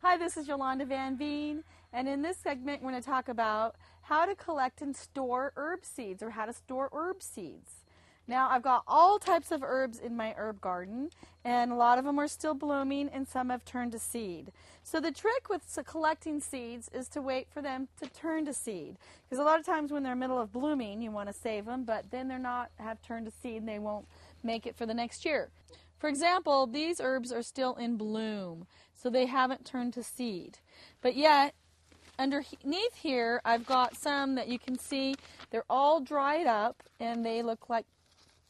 Hi, this is Yolanda Van Veen, and in this segment we're going to talk about how to collect and store herb seeds, or how to store herb seeds. Now, I've got all types of herbs in my herb garden, and a lot of them are still blooming and some have turned to seed. So the trick with collecting seeds is to wait for them to turn to seed, because a lot of times when they're in the middle of blooming you want to save them, but then they're have turned to seed and they won't make it for the next year. For example, these herbs are still in bloom, so they haven't turned to seed. But yet, underneath here, I've got some that you can see, they're all dried up and they look like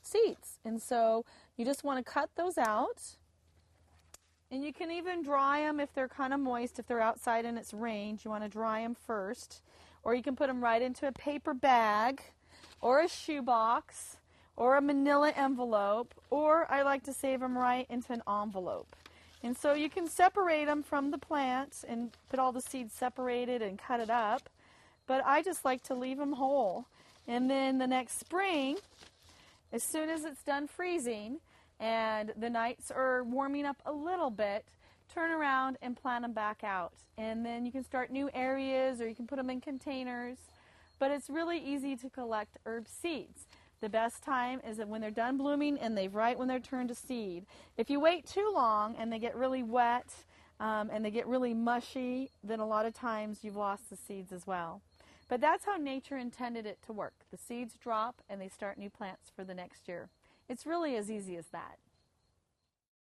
seeds. And so you just want to cut those out. And you can even dry them if they're kind of moist, if they're outside and it's rained. You want to dry them first. Or you can put them right into a paper bag or a shoebox, or a manila envelope, or I like to save them right into an envelope. And so you can separate them from the plant and put all the seeds separated and cut it up, but I just like to leave them whole. And then the next spring, as soon as it's done freezing and the nights are warming up a little bit, turn around and plant them back out. And then you can start new areas, or you can put them in containers, but it's really easy to collect herb seeds. The best time is when they're done blooming and right when they're turned to seed. If you wait too long and they get really wet and they get really mushy, then a lot of times you've lost the seeds as well. But that's how nature intended it to work. The seeds drop and they start new plants for the next year. It's really as easy as that.